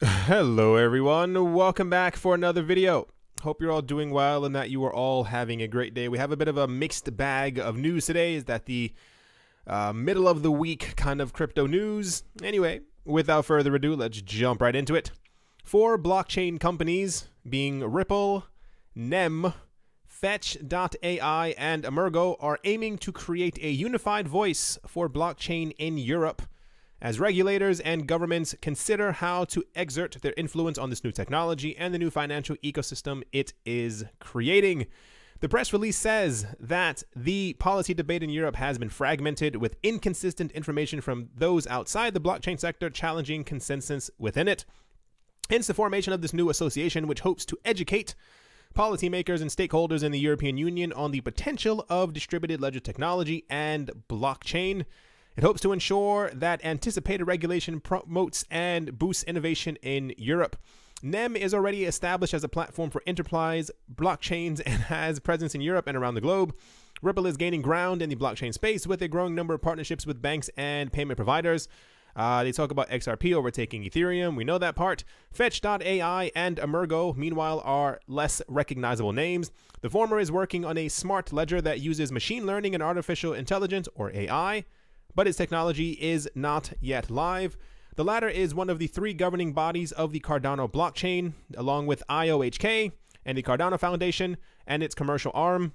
Hello everyone, welcome back for another video. Hope you're all doing well and that you are all having a great day. We have a bit of a mixed bag of news today. Is that the middle of the week kind of crypto news? Anyway, without further ado, let's jump right into it. 4 blockchain companies, being Ripple, NEM, Fetch.ai, and EMURGO, are aiming to create a unified voice for blockchain in Europe, as regulators and governments consider how to exert their influence on this new technology and the new financial ecosystem it is creating. The press release says that the policy debate in Europe has been fragmented, with inconsistent information from those outside the blockchain sector challenging consensus within it. Hence the formation of this new association, which hopes to educate policymakers and stakeholders in the European Union on the potential of distributed ledger technology and blockchain. It hopes to ensure that anticipated regulation promotes and boosts innovation in Europe. NEM is already established as a platform for enterprise blockchains and has presence in Europe and around the globe. Ripple is gaining ground in the blockchain space with a growing number of partnerships with banks and payment providers. They talk about XRP overtaking Ethereum. We know that part. Fetch.ai and EMURGO, meanwhile, are less recognizable names. The former is working on a smart ledger that uses machine learning and artificial intelligence, or AI, but its technology is not yet live. The latter is one of the 3 governing bodies of the Cardano blockchain, along with IOHK and the Cardano Foundation and its commercial arm.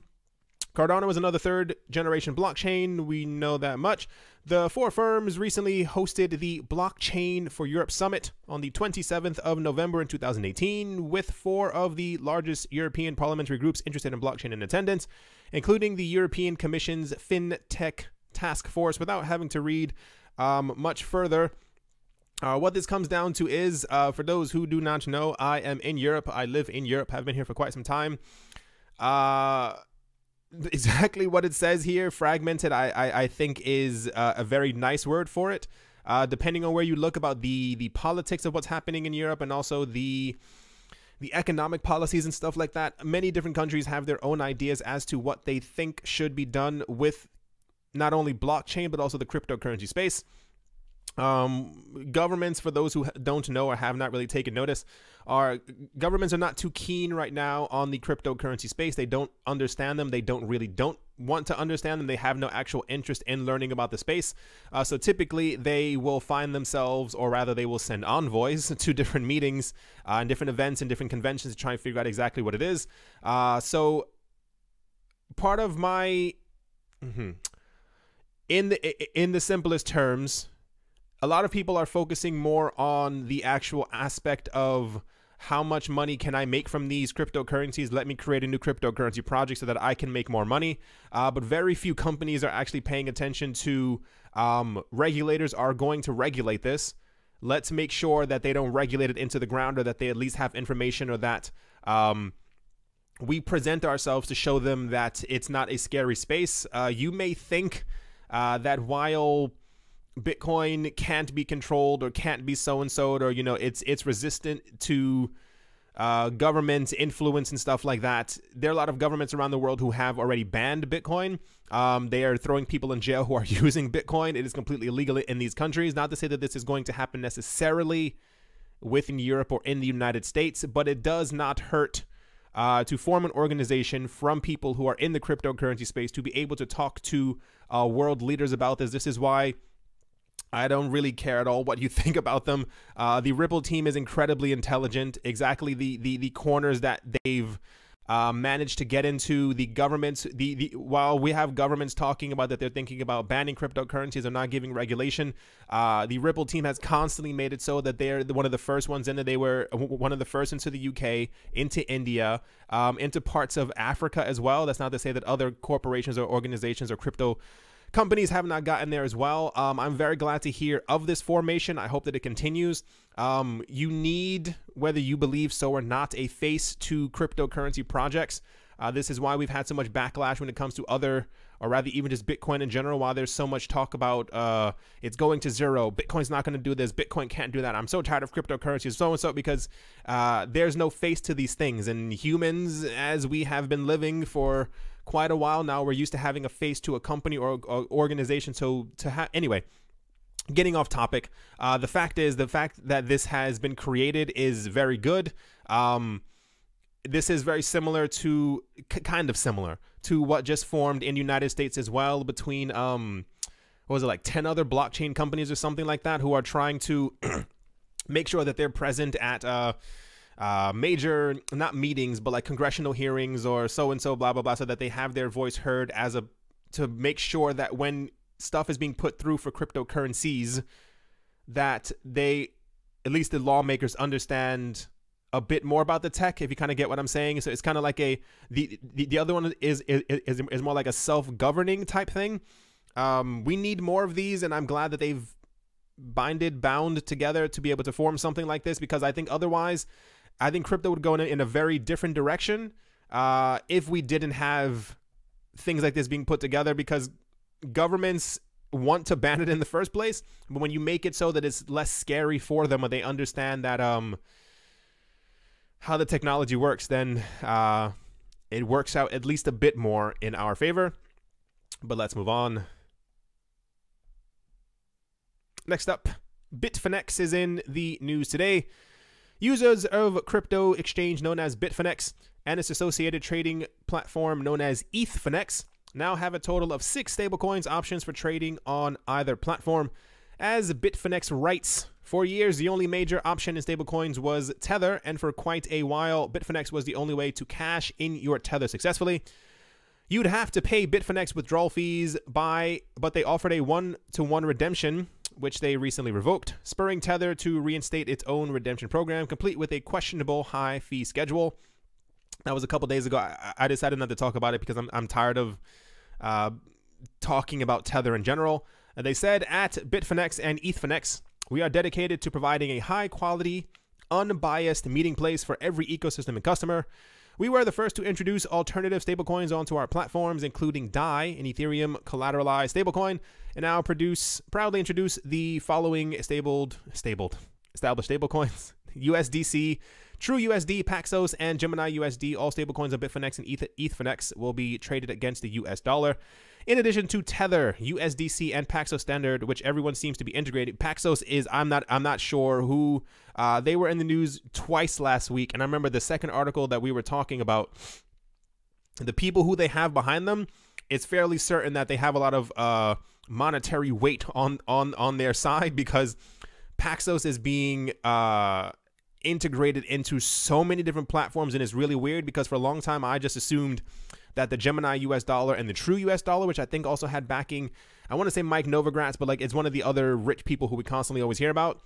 Cardano is another 3rd generation blockchain. We know that much. The 4 firms recently hosted the Blockchain for Europe Summit on the 27th of November in 2018, with 4 of the largest European parliamentary groups interested in blockchain in attendance, including the European Commission's FinTech Task Force. Without having to read much further, what this comes down to is, for those who do not know, I am in Europe. I live in Europe, have been here for quite some time. Exactly what it says here, fragmented, I think is a very nice word for it. Depending on where you look about the politics of what's happening in Europe, and also the economic policies and stuff like that, many different countries have their own ideas as to what they think should be done with not only blockchain, but also the cryptocurrency space. Governments, for those who don't know or have not really taken notice, governments are not too keen right now on the cryptocurrency space. They don't understand them. They don't want to understand them. They have no actual interest in learning about the space. So typically they will find themselves, or rather they will send envoys to different meetings and different events and different conventions to try and figure out exactly what it is. So part of my... In the simplest terms, a lot of people are focusing more on the actual aspect of how much money can I make from these cryptocurrencies. Let me create a new cryptocurrency project so that I can make more money. But very few companies are actually paying attention to regulators are going to regulate this. Let's make sure that they don't regulate it into the ground, or that they at least have information, or that we present ourselves to show them that it's not a scary space. You may think that while Bitcoin can't be controlled or can't be so-and-so, or, you know, it's resistant to government influence and stuff like that, there are a lot of governments around the world who have already banned Bitcoin. They are throwing people in jail who are using Bitcoin. It is completely illegal in these countries. Not to say that this is going to happen necessarily within Europe or in the United States, but it does not hurt to form an organization from people who are in the cryptocurrency space to be able to talk to world leaders about this. This is why I don't really care at all what you think about them. The Ripple team is incredibly intelligent. Exactly the corners that they've managed to get into. The governments, while we have governments talking about that they're thinking about banning cryptocurrencies or not giving regulation, the Ripple team has constantly made it so that they're one of the first ones in. That they were one of the first into the UK, into India, into parts of Africa as well. That's not to say that other corporations or organizations or crypto companies have not gotten there as well. I'm very glad to hear of this formation. I hope that it continues. You need, whether you believe so or not, a face to cryptocurrency projects. This is why we've had so much backlash when it comes to other, or rather even just Bitcoin in general. While there's so much talk about it's going to zero, Bitcoin's not going to do this, Bitcoin can't do that, I'm so tired of cryptocurrencies, so and so, because there's no face to these things. And humans, as we have been living for quite a while now, we're used to having a face to a company or organization. So anyway, getting off topic, the fact that this has been created is very good. This is very similar to, kind of similar to what just formed in the United States as well, between what was it, like 10 other blockchain companies or something like that, who are trying to make sure that they're present at major, not meetings, but like congressional hearings or so and so, blah blah blah, so that they have their voice heard to make sure that when stuff is being put through for cryptocurrencies, that they, at least the lawmakers, understand a bit more about the tech, if you kind of get what I'm saying. So it's kind of like the other one is more like a self-governing type thing. We need more of these, and I'm glad that they've bound together to be able to form something like this, because I think otherwise, I think crypto would go in a very different direction if we didn't have things like this being put together, because governments want to ban it in the first place, but when you make it so that it's less scary for them, or they understand that how the technology works, then it works out at least a bit more in our favor. But let's move on. Next up, Bitfinex is in the news today. Users of crypto exchange known as Bitfinex and its associated trading platform known as ETHfinex now have a total of 6 stablecoins options for trading on either platform. As Bitfinex writes, for years, the only major option in stablecoins was Tether, and for quite a while, Bitfinex was the only way to cash in your Tether successfully. You'd have to pay Bitfinex withdrawal fees but they offered a 1-to-1 redemption, which they recently revoked, spurring Tether to reinstate its own redemption program, complete with a questionable high fee schedule. That was a couple days ago. I decided not to talk about it because I'm tired of talking about Tether in general. They said, at Bitfinex and ETHfinex, we are dedicated to providing a high-quality, unbiased meeting place for every ecosystem and customer. We were the first to introduce alternative stablecoins onto our platforms, including DAI, an Ethereum collateralized stablecoin, and now proudly introduce the following established stablecoins: USDC, TrueUSD, Paxos, and Gemini USD. All stablecoins on Bitfinex and ETHfinex will be traded against the US dollar. In addition to Tether, USDC, and Paxos Standard, which everyone seems to be integrated. Paxos is, I'm not sure who. They were in the news twice last week, and I remember the second article that we were talking about, the people who they have behind them, it's fairly certain that they have a lot of monetary weight on their side, because Paxos is being integrated into so many different platforms, and it's really weird because for a long time I just assumed that the Gemini US dollar and the True US dollar, which I think also had backing, I want to say Mike Novogratz, but like it's one of the other rich people who we constantly always hear about.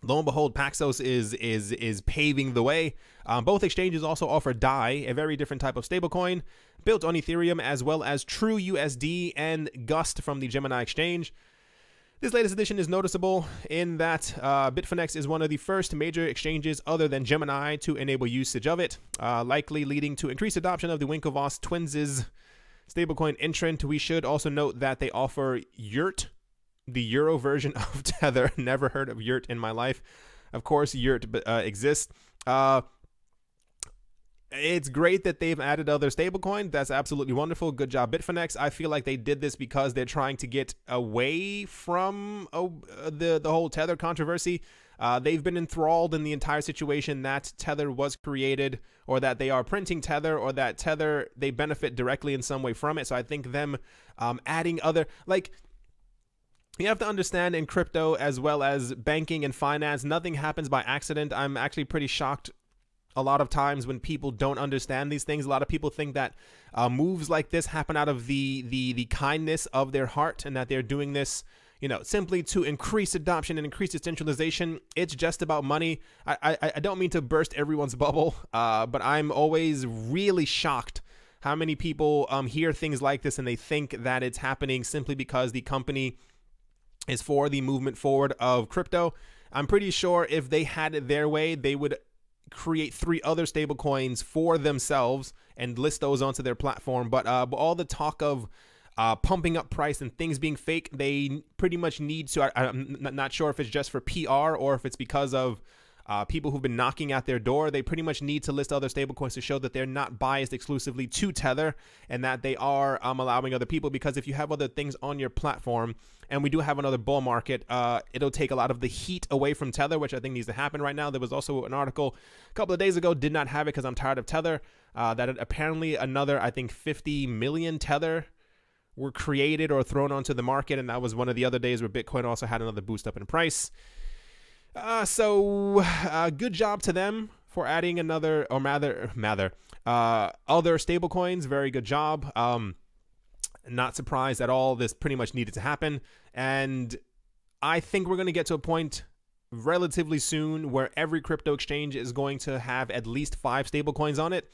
Lo and behold, Paxos is paving the way. Both exchanges also offer DAI, a very different type of stablecoin built on Ethereum, as well as True USD and Gust from the Gemini exchange. This latest addition is noticeable in that Bitfinex is one of the first major exchanges other than Gemini to enable usage of it, likely leading to increased adoption of the Winklevoss Twins' stablecoin entrant. We should also note that they offer Yurt, the Euro version of Tether. Never heard of Yurt in my life. Of course, Yurt exists. It's great that they've added other stablecoins. That's absolutely wonderful. Good job, Bitfinex. I feel like they did this because they're trying to get away from the whole Tether controversy. They've been enthralled in the entire situation that Tether was created, or that they are printing Tether, or that Tether, they benefit directly in some way from it. So I think them adding other, like, you have to understand, in crypto as well as banking and finance, nothing happens by accident. I'm actually pretty shocked a lot of times when people don't understand these things. A lot of people think that moves like this happen out of the kindness of their heart, and that they're doing this, you know, simply to increase adoption and increase decentralization. It's just about money. I don't mean to burst everyone's bubble, but I'm always really shocked how many people hear things like this and they think that it's happening simply because the company is for the movement forward of crypto. I'm pretty sure if they had it their way, they would create 3 other stable coins for themselves and list those onto their platform. But all the talk of pumping up price and things being fake, they pretty much need to, I'm not sure if it's just for PR or if it's because of People who've been knocking at their door, they pretty much need to list other stablecoins to show that they're not biased exclusively to Tether and that they are allowing other people, because if you have other things on your platform, and we do have another bull market, it'll take a lot of the heat away from Tether, which I think needs to happen right now. There was also an article a couple of days ago, did not have it because I'm tired of Tether, that apparently another, I think 50 million Tether were created or thrown onto the market, and that was one of the other days where Bitcoin also had another boost up in price. So good job to them for adding another, or other stable coins. Very good job. Not surprised at all. This pretty much needed to happen. And I think we're going to get to a point relatively soon where every crypto exchange is going to have at least 5 stable coins on it,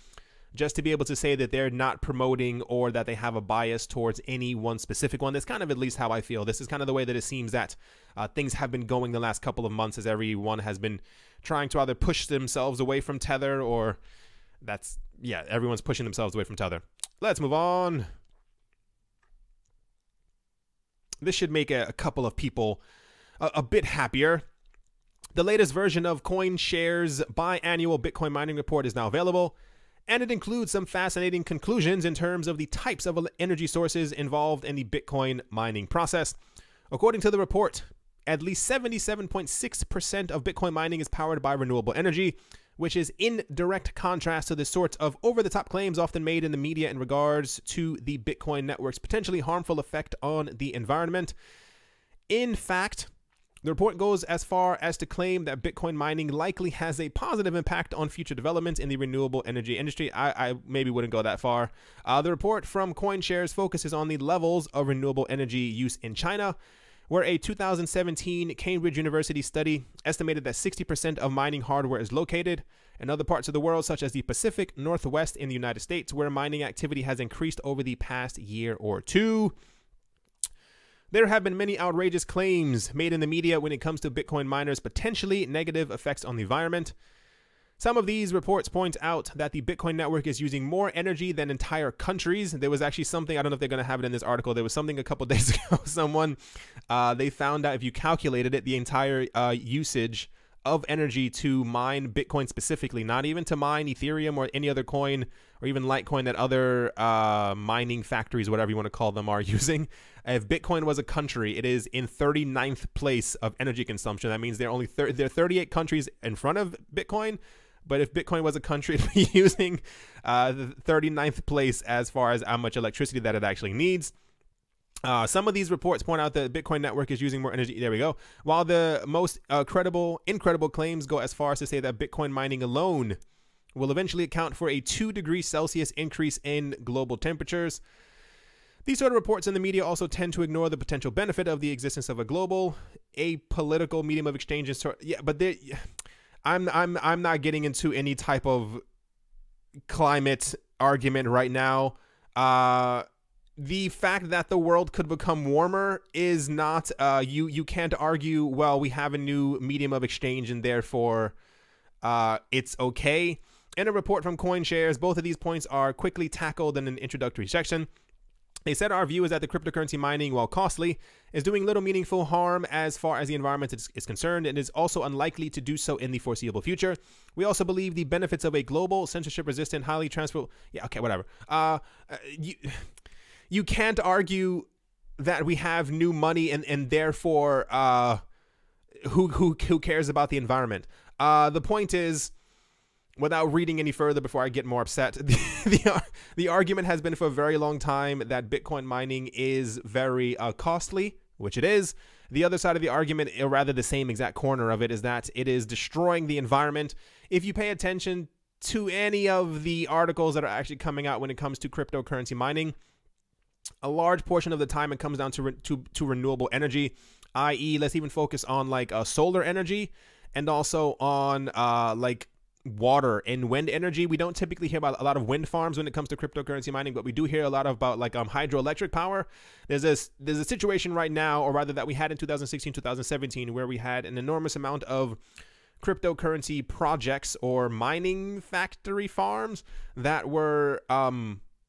just to be able to say that they're not promoting or that they have a bias towards any one specific one. That's kind of at least how I feel. This is kind of the way that it seems that things have been going the last couple of months, as everyone has been trying to either push themselves away from Tether, or everyone's pushing themselves away from Tether. Let's move on. This should make a couple of people a bit happier. The latest version of CoinShares' biannual Bitcoin mining report is now available, and it includes some fascinating conclusions in terms of the types of energy sources involved in the Bitcoin mining process. According to the report, at least 77.6% of Bitcoin mining is powered by renewable energy, which is in direct contrast to the sorts of over-the-top claims often made in the media in regards to the Bitcoin network's potentially harmful effect on the environment. In fact, the report goes as far as to claim that Bitcoin mining likely has a positive impact on future developments in the renewable energy industry. I maybe wouldn't go that far. The report from CoinShares focuses on the levels of renewable energy use in China, where a 2017 Cambridge University study estimated that 60% of mining hardware is located. In other parts of the world, such as the Pacific Northwest in the United States, where mining activity has increased over the past year or two. There have been many outrageous claims made in the media when it comes to Bitcoin miners' potentially negative effects on the environment. Some of these reports point out that the Bitcoin network is using more energy than entire countries. There was actually something, I don't know if they're going to have it in this article, there was something a couple days ago, they found out if you calculated it, the entire usage of energy to mine Bitcoin specifically, not even to mine Ethereum or any other coin or even Litecoin that other mining factories, whatever you want to call them, are using. If Bitcoin was a country, it is in 39th place of energy consumption. That means there are 38 countries in front of Bitcoin. But if Bitcoin was a country, it'd be using the 39th place as far as how much electricity that it actually needs. Some of these reports point out that the Bitcoin network is using more energy. There we go. While the most incredible claims go as far as to say that Bitcoin mining alone will eventually account for a 2 degrees Celsius increase in global temperatures. These sort of reports in the media also tend to ignore the potential benefit of the existence of a global, apolitical medium of exchange. But I'm not getting into any type of climate argument right now. The fact that the world could become warmer is not, you can't argue, well, we have a new medium of exchange and therefore it's okay. In a report from CoinShares, both of these points are quickly tackled in an introductory section. They said our view is that the cryptocurrency mining, while costly, is doing little meaningful harm as far as the environment is concerned, and is also unlikely to do so in the foreseeable future. We also believe the benefits of a global, censorship-resistant, highly transferable... Yeah, okay, whatever. You can't argue that we have new money and therefore who cares about the environment. The point is, without reading any further before I get more upset, the argument has been for a very long time that Bitcoin mining is very costly, which it is. The other side of the argument, or rather the same exact corner of it, is that it is destroying the environment. If you pay attention to any of the articles that are actually coming out when it comes to cryptocurrency mining, a large portion of the time it comes down to renewable energy, i.e. let's even focus on like solar energy and also on like water and wind energy. We don't typically hear about a lot of wind farms when it comes to cryptocurrency mining, but we do hear a lot about like hydroelectric power. There's a situation right now, or rather that we had in 2016, 2017, where we had an enormous amount of cryptocurrency projects or mining factory farms that were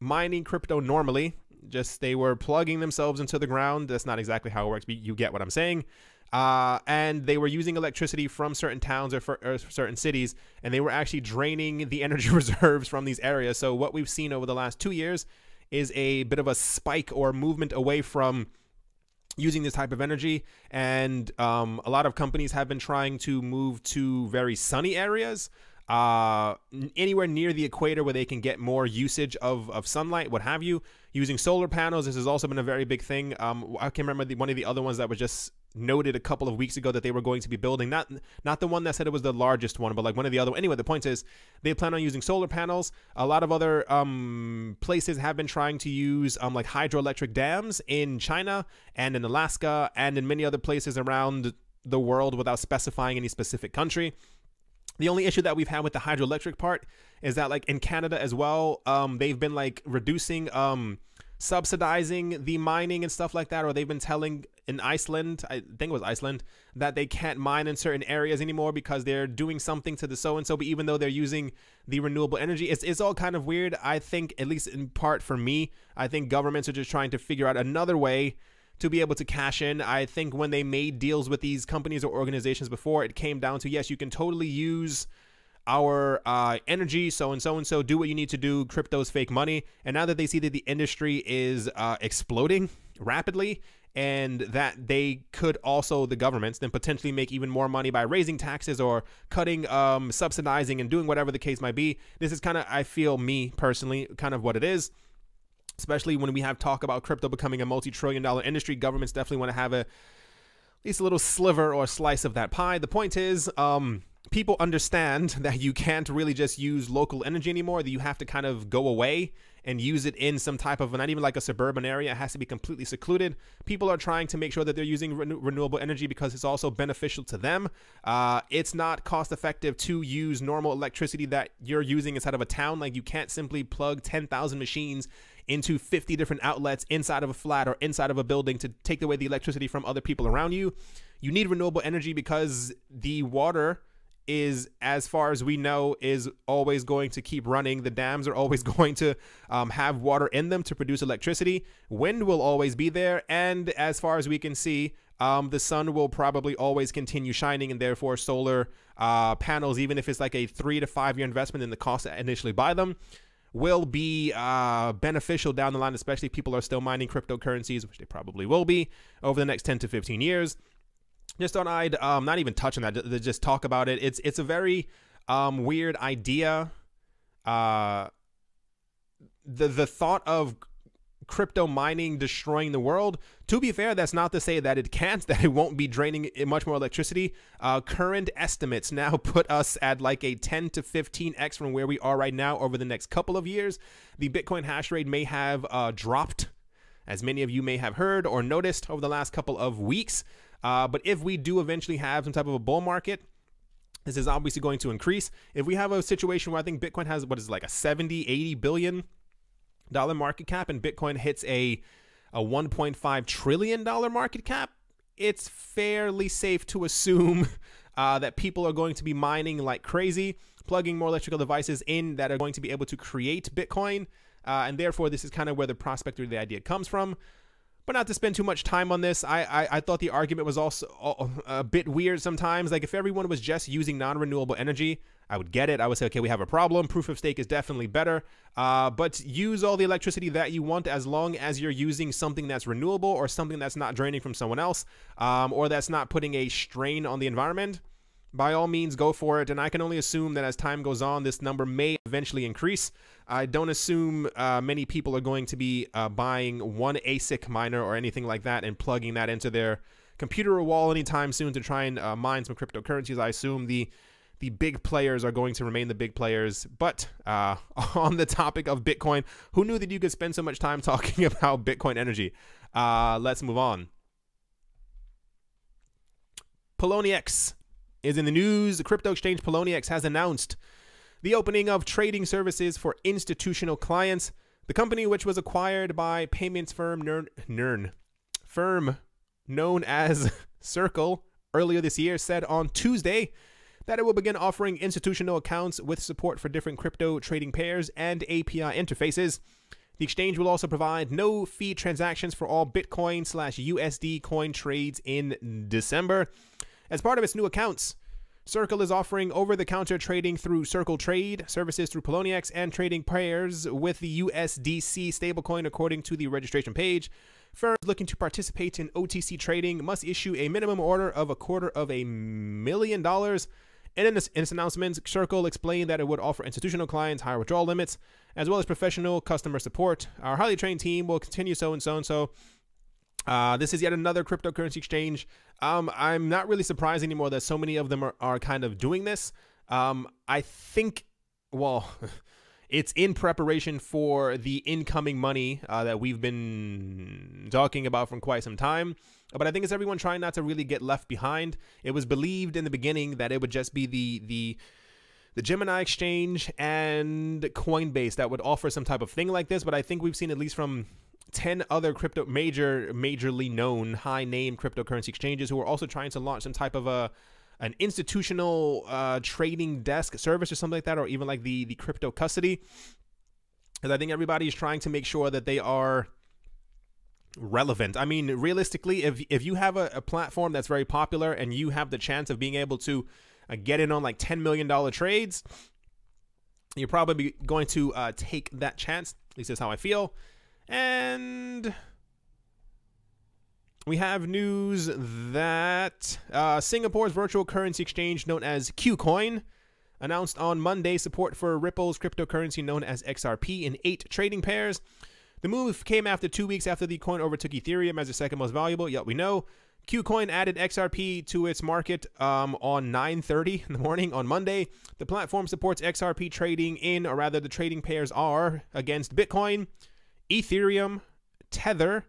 mining crypto normally. Just they were plugging themselves into the ground. That's not exactly how it works, but you get what I'm saying. and they were using electricity from certain towns or certain cities, and they were actually draining the energy reserves from these areas. So what we've seen over the last 2 years is a bit of a spike or movement away from using this type of energy, and a lot of companies have been trying to move to very sunny areas, anywhere near the equator where they can get more usage of sunlight, what have you, using solar panels. This has also been a very big thing. I can remember one of the other ones that was just noted a couple of weeks ago that they were going to be building, not the one that said it was the largest one, but like one of the other. Anyway, the point is they plan on using solar panels. A lot of other places have been trying to use like hydroelectric dams in China and in Alaska and in many other places around the world without specifying any specific country. The only issue that we've had with the hydroelectric part is that, like, in Canada as well, they've been like reducing, subsidizing the mining and stuff like that, or they've been telling in Iceland, I think it was Iceland, that they can't mine in certain areas anymore because they're doing something to the so-and-so, but even though they're using the renewable energy, it's all kind of weird. I think, at least in part for me, I think governments are just trying to figure out another way to be able to cash in. I think when they made deals with these companies or organizations before, it came down to, yes, you can totally use our energy, so and so, do what you need to do, crypto's fake money. And now that they see that the industry is exploding rapidly, and that they could also, the governments, then potentially make even more money by raising taxes or cutting, subsidizing and doing whatever the case might be. This is kind of, I feel, me personally, kind of what it is. Especially when we have talk about crypto becoming a multi-trillion-dollar industry, governments definitely want to have at least a little sliver or slice of that pie. The point is, people understand that you can't really just use local energy anymore, that you have to kind of go away and use it in some type of, not even like a suburban area, it has to be completely secluded. People are trying to make sure that they're using renewable energy because it's also beneficial to them. It's not cost effective to use normal electricity that you're using inside of a town. Like, you can't simply plug 10,000 machines into 50 different outlets inside of a flat or inside of a building to take away the electricity from other people around you. You need renewable energy because the water is, as far as we know, is always going to keep running. The dams are always going to have water in them to produce electricity. Wind will always be there, and as far as we can see, the sun will probably always continue shining, and therefore solar panels, even if it's like a 3 to 5 year investment in the cost to initially buy them, will be beneficial down the line, especially if people are still mining cryptocurrencies, which they probably will be over the next 10 to 15 years. Just thought I'd not even touch on that, just talk about it. It's a very weird idea. The thought of crypto mining destroying the world. To be fair, that's not to say that it can't, that it won't be draining much more electricity. Current estimates now put us at like a 10 to 15x from where we are right now over the next couple of years. The Bitcoin hash rate may have dropped, as many of you may have heard or noticed over the last couple of weeks. But if we do eventually have some type of a bull market, this is obviously going to increase. If we have a situation where I think Bitcoin has, what is it, like a 70, 80 billion dollar market cap, and Bitcoin hits a $1.5 trillion market cap, it's fairly safe to assume that people are going to be mining like crazy, plugging more electrical devices in that are going to be able to create Bitcoin. And therefore, this is kind of where the prospect or the idea comes from. But not to spend too much time on this, I thought the argument was also a bit weird sometimes. Like, if everyone was just using non-renewable energy, I would get it. I would say, okay, we have a problem. Proof of stake is definitely better. But use all the electricity that you want as long as you're using something that's renewable or something that's not draining from someone else, or that's not putting a strain on the environment. By all means, go for it. And I can only assume that as time goes on, this number may eventually increase. I don't assume many people are going to be buying one ASIC miner or anything like that and plugging that into their computer or wall anytime soon to try and mine some cryptocurrencies. I assume the big players are going to remain the big players. But on the topic of Bitcoin, who knew that you could spend so much time talking about Bitcoin energy? Let's move on. Poloniex is in the news. The crypto exchange Poloniex has announced the opening of trading services for institutional clients. The company, which was acquired by payments firm known as Circle earlier this year, said on Tuesday that it will begin offering institutional accounts with support for different crypto trading pairs and API interfaces. The exchange will also provide no fee transactions for all Bitcoin/USD coin trades in December. As part of its new accounts, Circle is offering over-the-counter trading through Circle Trade, services through Poloniex, and trading pairs with the USDC stablecoin according to the registration page. Firms looking to participate in OTC trading must issue a minimum order of $250,000. And in its announcement, Circle explained that it would offer institutional clients higher withdrawal limits, as well as professional customer support. Our highly trained team will continue so and so and so. This is yet another cryptocurrency exchange. I'm not really surprised anymore that so many of them are kind of doing this. I think, well, it's in preparation for the incoming money that we've been talking about for quite some time. But I think it's everyone trying not to really get left behind. It was believed in the beginning that it would just be the Gemini exchange and Coinbase that would offer some type of thing like this. But I think we've seen at least from 10 other majorly known high-name cryptocurrency exchanges who are also trying to launch some type of an institutional trading desk service or something like that, or even like the crypto custody. Because I think everybody's trying to make sure that they are relevant. I mean, realistically, if you have a platform that's very popular and you have the chance of being able to get in on like $10 million trades, you're probably going to take that chance. At least that's how I feel. And we have news that Singapore's virtual currency exchange known as KuCoin announced on Monday support for Ripple's cryptocurrency known as XRP in 8 trading pairs. The move came after 2 weeks after the coin overtook Ethereum as the second most valuable. Yet we know KuCoin added XRP to its market on 9:30 in the morning on Monday. The platform supports XRP trading in, or rather the trading pairs are, against Bitcoin, Ethereum, Tether,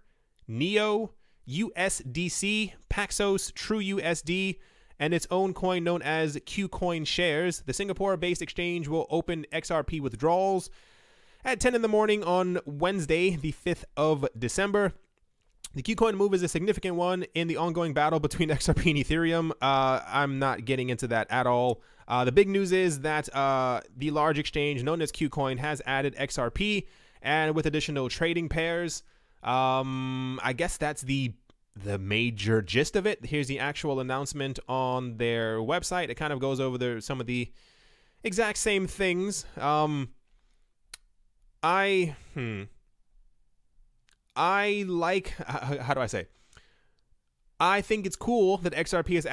Neo, USDC, Paxos, TrueUSD, and its own coin known as KuCoin shares. The Singapore-based exchange will open XRP withdrawals at 10 in the morning on Wednesday, the 5th of December. The KuCoin move is a significant one in the ongoing battle between XRP and Ethereum. I'm not getting into that at all. The big news is that the large exchange known as KuCoin has added XRP, and with additional trading pairs. I guess that's the major gist of it. Here's the actual announcement on their website. It kind of goes over some of the exact same things. I like, how do I say? I think it's cool that XRP is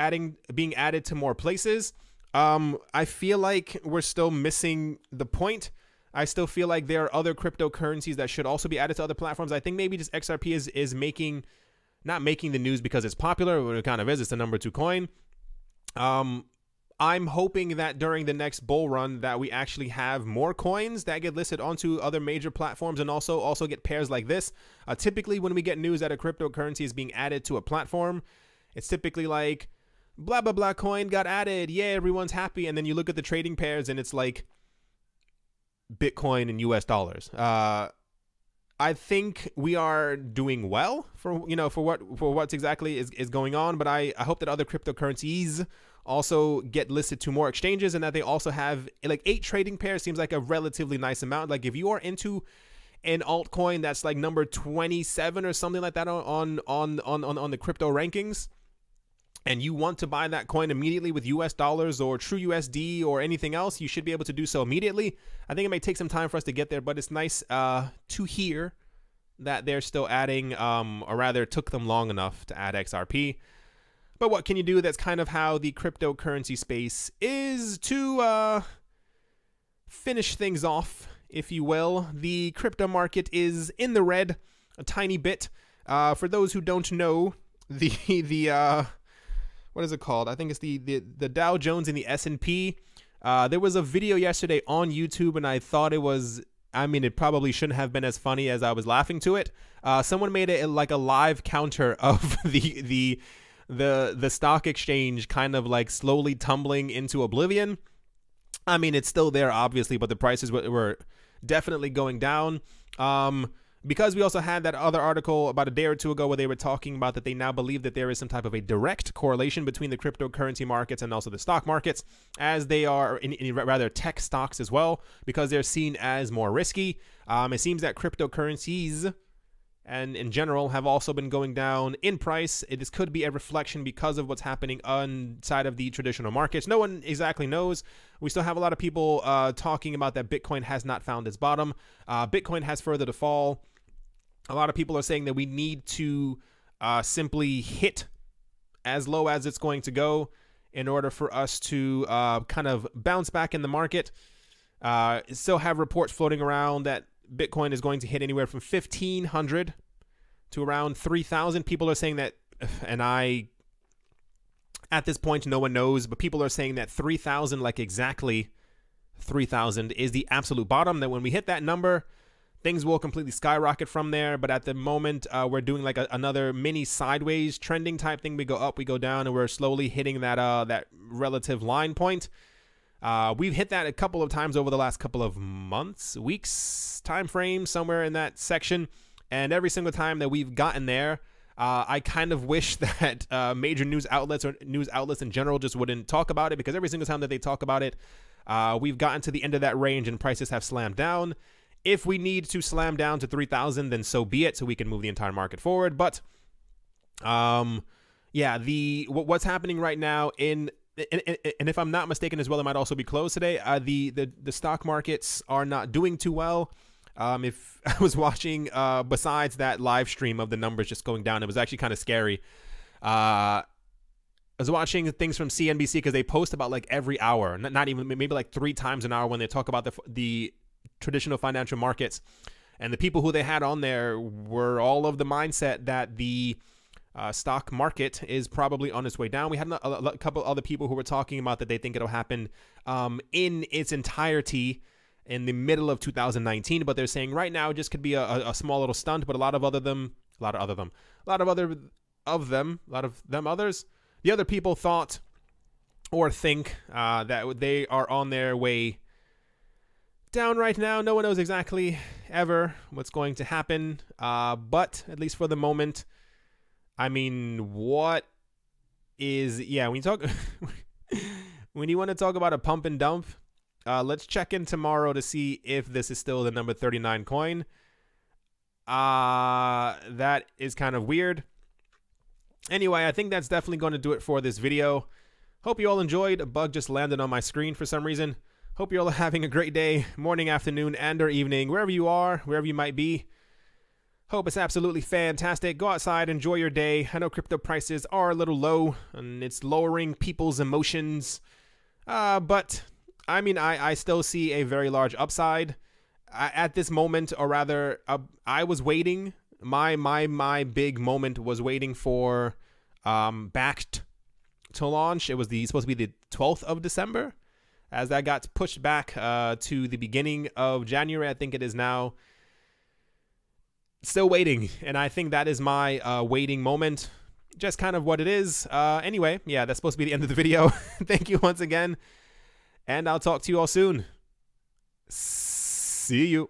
being added to more places. I feel like we're still missing the point. I still feel like there are other cryptocurrencies that should also be added to other platforms. I think maybe just XRP is not making the news because it's popular, but it kind of is. It's the #2 coin. I'm hoping that during the next bull run that we actually have more coins that get listed onto other major platforms, and also get pairs like this. Typically, when we get news that a cryptocurrency is being added to a platform, it's typically like, blah, blah, blah coin got added. Yeah, everyone's happy. And then you look at the trading pairs and it's like Bitcoin and US dollars. I think we are doing well for what's exactly is going on, but I hope that other cryptocurrencies also get listed to more exchanges, and that they also have like 8 trading pairs. Seems like a relatively nice amount. Like if you are into an altcoin that's like number 27 or something like that on the crypto rankings, and you want to buy that coin immediately with US dollars or TrueUSD or anything else, you should be able to do so immediately. I think it may take some time for us to get there, but it's nice to hear that they're still adding, or rather took them long enough to add XRP. But what can you do? That's kind of how the cryptocurrency space is. To finish things off, if you will, the crypto market is in the red a tiny bit. For those who don't know, the what is it called? I think it's the Dow Jones and the S&P. There was a video yesterday on YouTube, and I thought it was, I mean, it probably shouldn't have been as funny as I was laughing to it. Someone made it like a live counter of the stock exchange kind of like slowly tumbling into oblivion. I mean, it's still there, obviously, but the prices were definitely going down. because we also had that other article about a day or two ago where they were talking about that they now believe that there is some type of a direct correlation between the cryptocurrency markets and also the stock markets, as they are in rather tech stocks as well, because they're seen as more risky. It seems that cryptocurrencies and in general have also been going down in price. This could be a reflection because of what's happening inside of the traditional markets. No one exactly knows. We still have a lot of people talking about that Bitcoin has not found its bottom. Bitcoin has further to fall. A lot of people are saying that we need to simply hit as low as it's going to go in order for us to kind of bounce back in the market. Still have reports floating around that Bitcoin is going to hit anywhere from 1,500 to around 3,000. People are saying that, and at this point, no one knows, but people are saying that 3,000, like exactly 3,000, is the absolute bottom, that when we hit that number, things will completely skyrocket from there. But at the moment, we're doing like another mini sideways trending type thing. We go up, we go down, and we're slowly hitting that relative line point. We've hit that a couple of times over the last couple of months, weeks, time frame, somewhere in that section. And every single time that we've gotten there, I kind of wish that major news outlets or news outlets in general just wouldn't talk about it, because every single time that they talk about it, we've gotten to the end of that range and prices have slammed down. If we need to slam down to 3,000, then so be it, so we can move the entire market forward. But yeah, what's happening right now and if I'm not mistaken as well, it might also be closed today. The stock markets are not doing too well. If I was watching, besides that live stream of the numbers just going down, it was actually kind of scary. I was watching things from CNBC because they post about like every hour, not even, maybe like 3 times an hour, when they talk about the traditional financial markets. And the people who they had on there were all of the mindset that the stock market is probably on its way down. We had a couple other people who were talking about that they think it'll happen in its entirety in the middle of 2019, but they're saying right now it just could be a small little stunt. But the other people thought or think that they are on their way down right now. No one knows exactly ever what's going to happen, but at least for the moment, I mean, when you talk, when you want to talk about a pump and dump, let's check in tomorrow to see if this is still the number 39 coin. That is kind of weird. Anyway, I think that's definitely going to do it for this video. Hope you all enjoyed. A bug just landed on my screen for some reason. Hope you all are having a great day, morning, afternoon, and or evening, wherever you are, wherever you might be. Hope it's absolutely fantastic. Go outside, enjoy your day. I know crypto prices are a little low, and it's lowering people's emotions. But, I mean, I still see a very large upside. At this moment, or rather, I was waiting. My big moment was waiting for Backed to launch. It was supposed to be the 12th of December. As that got pushed back to the beginning of January, I think it is now. Still waiting, and I think that is my waiting moment. Just kind of what it is. Anyway, yeah, that's supposed to be the end of the video. Thank you once again, and I'll talk to you all soon. See you.